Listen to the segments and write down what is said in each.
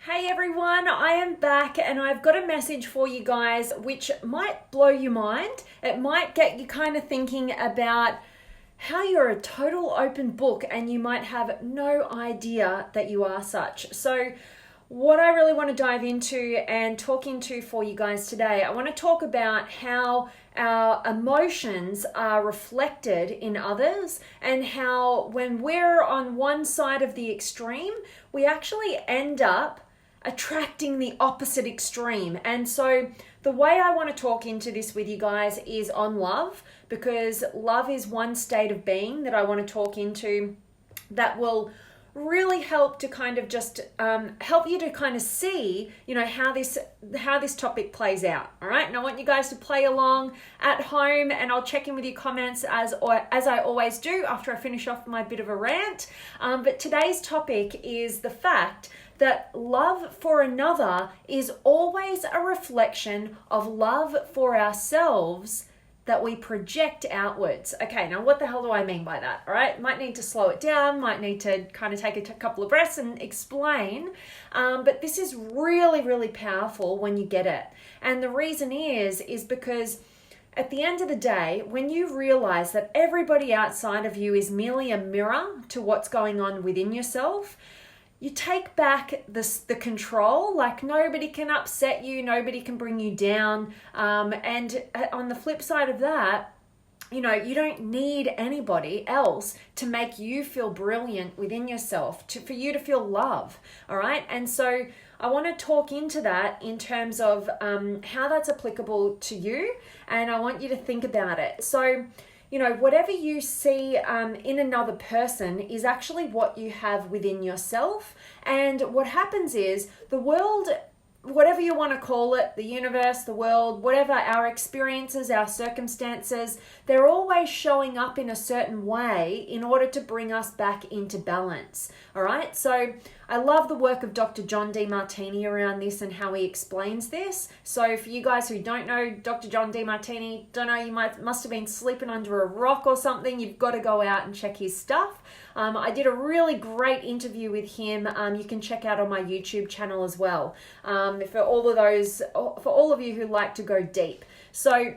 Hey everyone, I am back and I've got a message for you guys which might blow your mind. It might get you kind of thinking about how you're a total open book and you might have no idea that you are such. So what I really want to dive into and talk into for you guys today, I want to talk about how our emotions are reflected in others and how when we're on one side of the extreme, we actually end up attracting the opposite extreme. And so the way I want to talk into this with you guys is on love, because love is one state of being that I want to talk into that will really help to kind of just help you to kind of see, how this topic plays out. All right, and I want you guys to play along at home, and I'll check in with your comments as I always do after I finish off my bit of a rant. But today's topic is the fact that love for another is always a reflection of love for ourselves that we project outwards. Okay, now what the hell do I mean by that? All right, might need to slow it down, might need to kind of take a couple of breaths and explain. But this is really, really powerful when you get it. And the reason is because at the end of the day, when you realize that everybody outside of you is merely a mirror to what's going on within yourself, you take back the control. Like, nobody can upset you, nobody can bring you down. And on the flip side of that, you don't need anybody else to make you feel brilliant within yourself, for you to feel love. All right. And so I want to talk into that in terms of how that's applicable to you. And I want you to think about it. So, whatever you see in another person is actually what you have within yourself. And what happens is the world, whatever you want to call it, the universe, the world, whatever, our experiences, our circumstances, they're always showing up in a certain way in order to bring us back into balance. All right. So I love the work of Dr. John Demartini around this and how he explains this. So for you guys who don't know Dr. John Demartini, don't know, you must have been sleeping under a rock or something. You've got to go out and check his stuff. I did a really great interview with him. You can check out on my YouTube channel as well. For all of you who like to go deep. So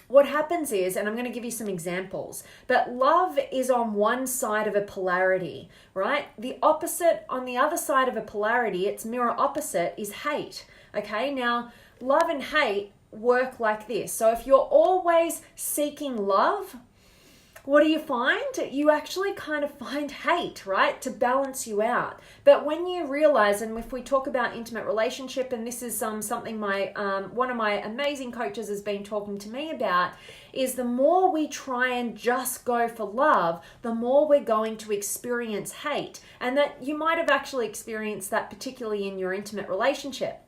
what happens is, and I'm going to give you some examples, but love is on one side of a polarity, right? The opposite, on the other side of a polarity, its mirror opposite is hate. Okay, now love and hate work like this. So if you're always seeking love, what do you find? You actually kind of find hate, right? To balance you out. But when you realize, and if we talk about intimate relationship, and this is something one of my amazing coaches has been talking to me about, is the more we try and just go for love, the more we're going to experience hate. And that you might have actually experienced that particularly in your intimate relationship.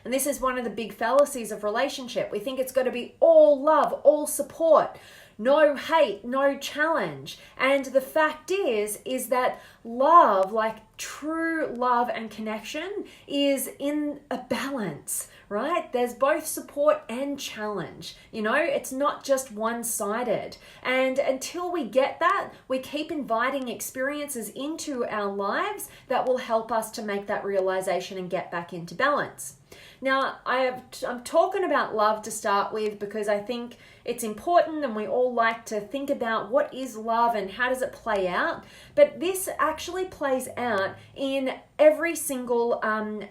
And this is one of the big fallacies of relationship. We think it's got to be all love, all support, no hate, no challenge. And the fact is that love, like true love and connection, is in a balance, right? There's both support and challenge. It's not just one-sided. And until we get that, we keep inviting experiences into our lives that will help us to make that realization and get back into balance. Now, I'm talking about love to start with because I think it's important, and we all like to think about what is love and how does it play out. But this actually plays out in every single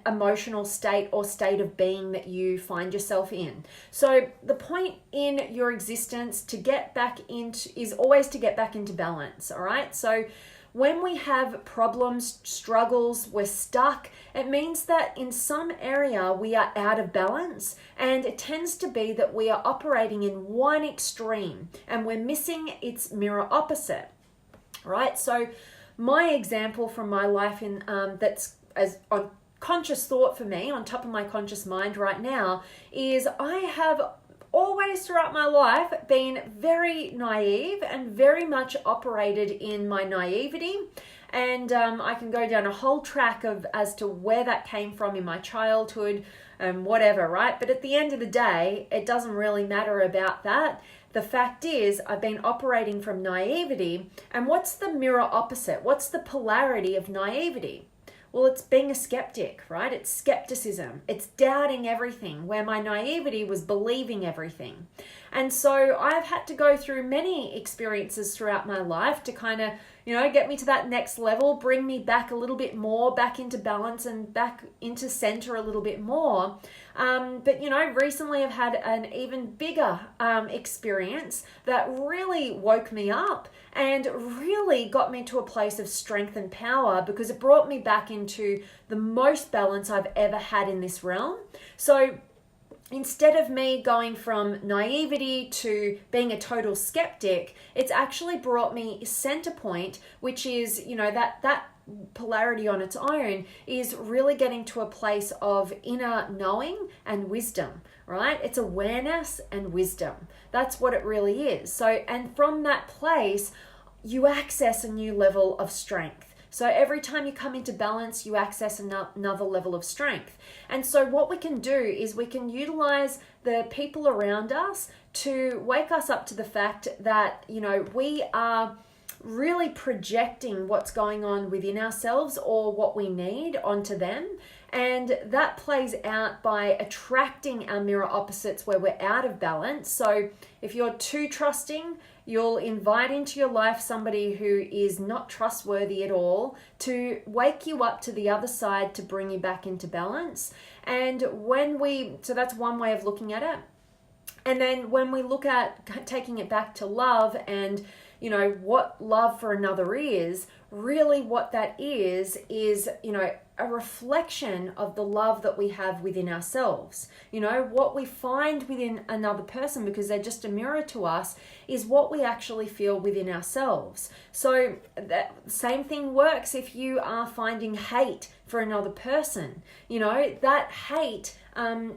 emotional state or state of being that you find yourself in. So the point in your existence is always to get back into balance. All right. So when we have problems, struggles, we're stuck, it means that in some area we are out of balance, and it tends to be that we are operating in one extreme and we're missing its mirror opposite, right? So my example from my life that's as on conscious thought for me, on top of my conscious mind right now, is I have always throughout my life been very naive and very much operated in my naivety. And I can go down a whole track as to where that came from in my childhood and whatever, right? But at the end of the day, it doesn't really matter about that. The fact is, I've been operating from naivety. And what's the mirror opposite? What's the polarity of naivety? Well, it's being a skeptic, right? It's skepticism. It's doubting everything, where my naivety was believing everything. And so I've had to go through many experiences throughout my life to kind of, get me to that next level, bring me back a little bit more, back into balance and back into center a little bit more. But recently I've had an even bigger experience that really woke me up and really got me to a place of strength and power, because it brought me back into the most balance I've ever had in this realm. So instead of me going from naivety to being a total skeptic, it's actually brought me center point, which is, that polarity on its own is really getting to a place of inner knowing and wisdom, right? It's awareness and wisdom. That's what it really is. So, and from that place, you access a new level of strength. So every time you come into balance, you access another level of strength. And so what we can do is we can utilize the people around us to wake us up to the fact that, we are really projecting what's going on within ourselves or what we need onto them. And that plays out by attracting our mirror opposites where we're out of balance. So if you're too trusting, you'll invite into your life somebody who is not trustworthy at all to wake you up to the other side to bring you back into balance. And so that's one way of looking at it. And then when we look at taking it back to love and what love for another is, really what that is, a reflection of the love that we have within ourselves. What we find within another person, because they're just a mirror to us, is what we actually feel within ourselves. So that same thing works if you are finding hate for another person. That hate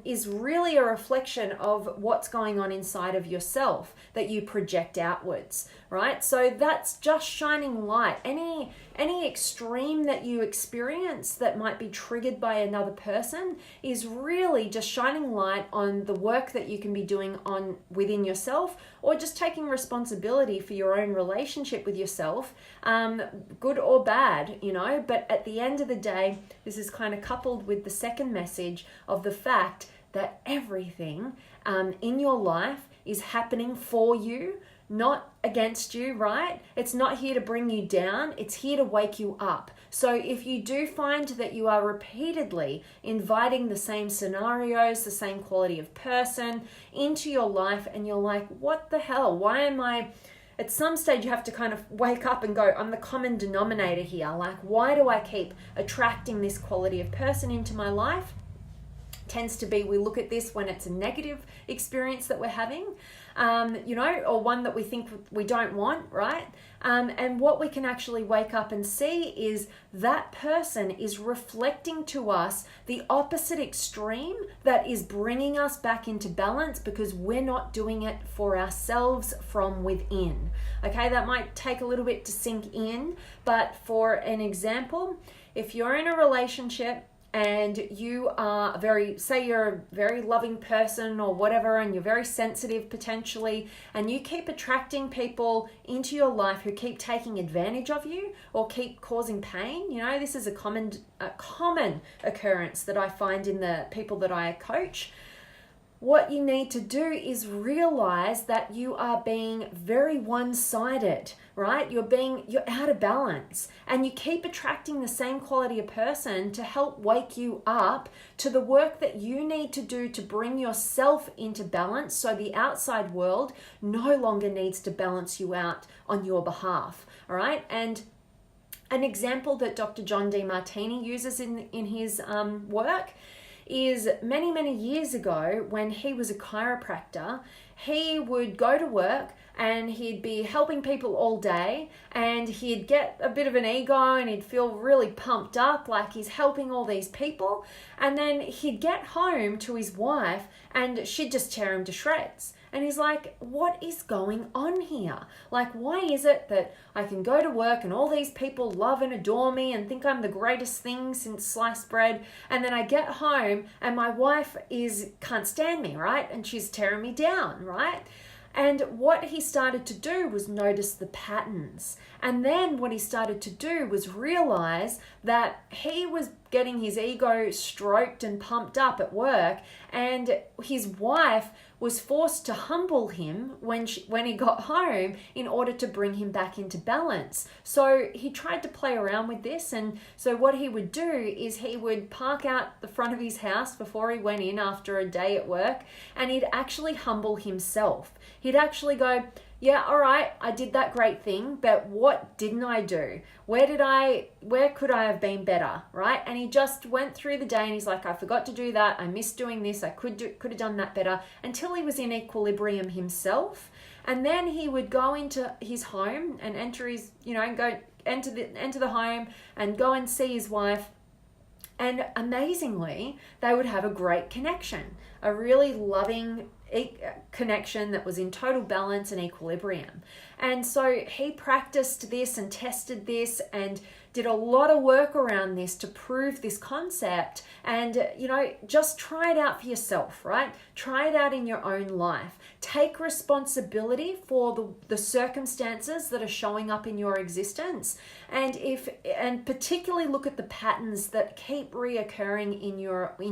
is really a reflection of what's going on inside of yourself that you project outwards, right? So that's just shining light. Any extreme that you experience that might be triggered by another person is really just shining light on the work that you can be doing within yourself, or just taking responsibility for your own relationship with yourself, good or bad, But at the end of the day, this is kind of coupled with the second message of the fact that everything in your life is happening for you, not against you, right? It's not here to bring you down. It's here to wake you up. So if you do find that you are repeatedly inviting the same scenarios, the same quality of person into your life, and you're like, what the hell? Why am I... At some stage, you have to kind of wake up and go, I'm the common denominator here. Like, why do I keep attracting this quality of person into my life? Tends to be, we look at this when it's a negative experience that we're having, or one that we think we don't want, right? And what we can actually wake up and see is that person is reflecting to us the opposite extreme that is bringing us back into balance, because we're not doing it for ourselves from within. Okay, that might take a little bit to sink in, but for an example, if you're in a relationship and you are say you're a very loving person or whatever, and you're very sensitive potentially, and you keep attracting people into your life who keep taking advantage of you or keep causing pain, this is a common occurrence that I find in the people that I coach. What you need to do is realize that you are being very one-sided, right? You're out of balance, and you keep attracting the same quality of person to help wake you up to the work that you need to do to bring yourself into balance, so the outside world no longer needs to balance you out on your behalf, all right? And an example that Dr. John Demartini uses in his work is many years ago, when he was a chiropractor, he would go to work and he'd be helping people all day, and he'd get a bit of an ego and he'd feel really pumped up like he's helping all these people, and then he'd get home to his wife and she'd just tear him to shreds. And he's like, what is going on here? Like, why is it that I can go to work and all these people love and adore me and think I'm the greatest thing since sliced bread, and then I get home and my wife can't stand me, right? And she's tearing me down, right? And what he started to do was notice the patterns. And then what he started to do was realize that he was getting his ego stroked and pumped up at work, and his wife was forced to humble him when he got home in order to bring him back into balance. So he tried to play around with this, and so what he would do is he would park out the front of his house before he went in after a day at work, and he'd actually humble himself. He'd actually go, yeah, all right, I did that great thing, but what didn't I do? Where could I have been better, right? And he just went through the day and he's like, I forgot to do that. I missed doing this. I could have done that better, until he was in equilibrium himself. And then he would go into his home and enter the home and go and see his wife. And amazingly, they would have a great connection, a really loving connection that was in total balance and equilibrium. And so he practiced this and tested this and did a lot of work around this to prove this concept. And, just try it out for yourself, right? Try it out in your own life. Take responsibility for the circumstances that are showing up in your existence. And particularly look at the patterns that keep reoccurring in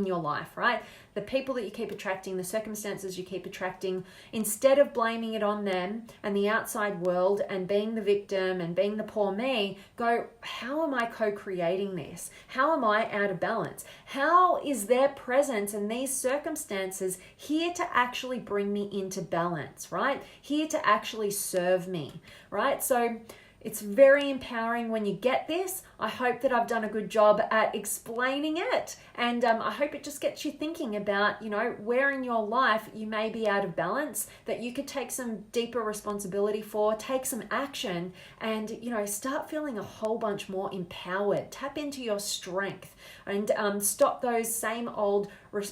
your life, right? The people that you keep attracting, the circumstances you keep attracting, instead of blaming it on them and the outside world and being the victim and being the poor me, go, how am I co-creating this? How am I out of balance? How is their presence and these circumstances here to actually bring me into balance, right? Here to actually serve me, right? So it's very empowering when you get this. I hope that I've done a good job at explaining it. And I hope it just gets you thinking about, where in your life you may be out of balance, that you could take some deeper responsibility for, take some action, and, start feeling a whole bunch more empowered. Tap into your strength and stop those same old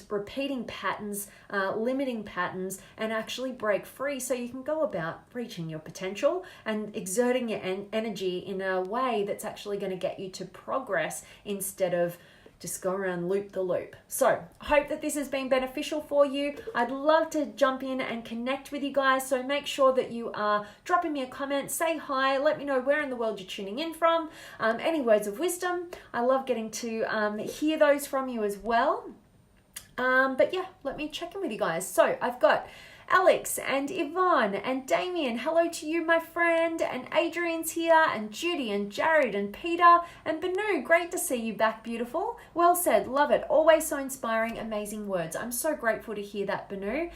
repeating patterns, limiting patterns, and actually break free so you can go about reaching your potential and exerting your energy in a way that's actually going to get you to progress instead of just go around loop the loop. So I hope that this has been beneficial for you. I'd love to jump in and connect with you guys. So make sure that you are dropping me a comment, say hi, let me know where in the world you're tuning in from. Any words of wisdom. I love getting to hear those from you as well. But yeah, let me check in with you guys. So I've got Alex and Yvonne and Damien, hello to you, my friend, and Adrian's here, and Judy and Jared and Peter and Banu, great to see you back, beautiful. Well said, love it, always so inspiring, amazing words. I'm so grateful to hear that, Banu.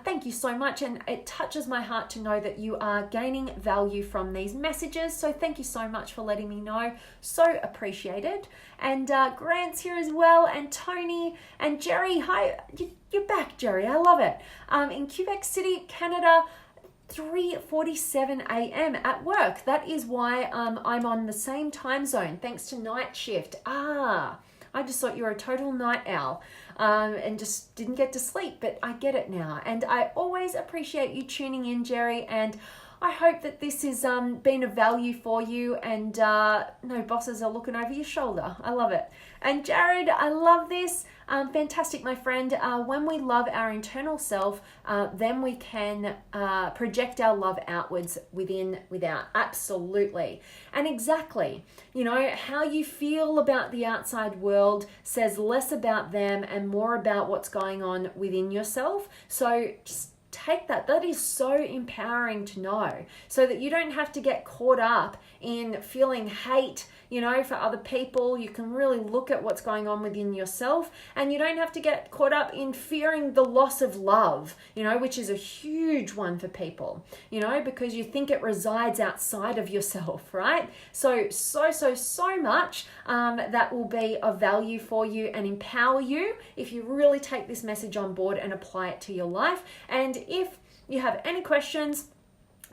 Thank you so much, and it touches my heart to know that you are gaining value from these messages, so thank you so much for letting me know, so appreciated. And Grant's here as well, and Tony and Jerry, hi, you're back, Jerry. I love it. In Quebec City, Canada, 3:47 a.m. at work. That is why I'm on the same time zone, thanks to night shift. I just thought you were a total night owl and just didn't get to sleep, but I get it now. And I always appreciate you tuning in, Jerry, and I hope that this has been of value for you, and no bosses are looking over your shoulder. I love it. And Jared, I love this. Fantastic, my friend. When we love our internal self, then we can project our love outwards without. Absolutely. And exactly, how you feel about the outside world says less about them and more about what's going on within yourself. So just take that. That is so empowering to know, so that you don't have to get caught up in feeling hate, for other people. You can really look at what's going on within yourself, and you don't have to get caught up in fearing the loss of love, which is a huge one for people, because you think it resides outside of yourself, right? So much that will be of value for you and empower you if you really take this message on board and apply it to your life. And if you have any questions,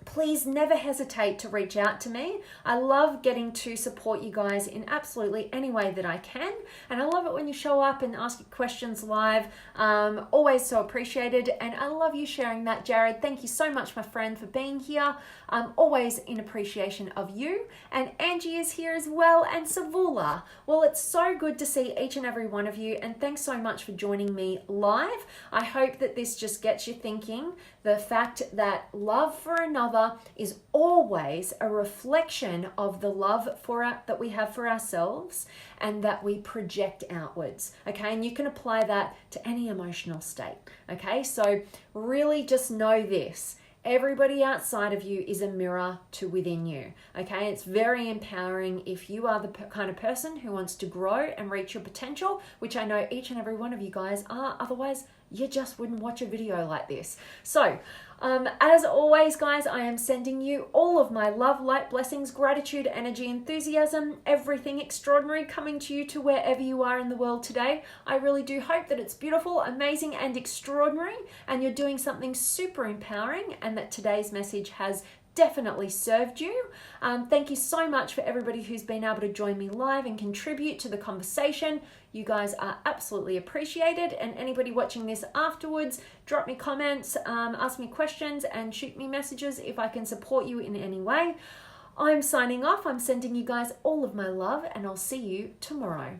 please never hesitate to reach out to me. I love getting to support you guys in absolutely any way that I can. And I love it when you show up and ask your questions live. Always so appreciated. And I love you sharing that, Jared. Thank you so much, my friend, for being here. I'm always in appreciation of you. And Angie is here as well, and Savula. Well, it's so good to see each and every one of you. And thanks so much for joining me live. I hope that this just gets you thinking the fact that love for another is always a reflection of the love that we have for ourselves and that we project outwards. Okay, and you can apply that to any emotional state. Okay, so really just know this. Everybody outside of you is a mirror to within you. Okay, it's very empowering if you are the kind of person who wants to grow and reach your potential, which I know each and every one of you guys are. Otherwise, you just wouldn't watch a video like this. So, as always, guys, I am sending you all of my love, light, blessings, gratitude, energy, enthusiasm, everything extraordinary coming to you to wherever you are in the world today. I really do hope that it's beautiful, amazing, and extraordinary, and you're doing something super empowering, and that today's message has definitely served you. Thank you so much for everybody who's been able to join me live and contribute to the conversation. You guys are absolutely appreciated, and anybody watching this afterwards, drop me comments, ask me questions, and shoot me messages if I can support you in any way. I'm signing off. I'm sending you guys all of my love, and I'll see you tomorrow.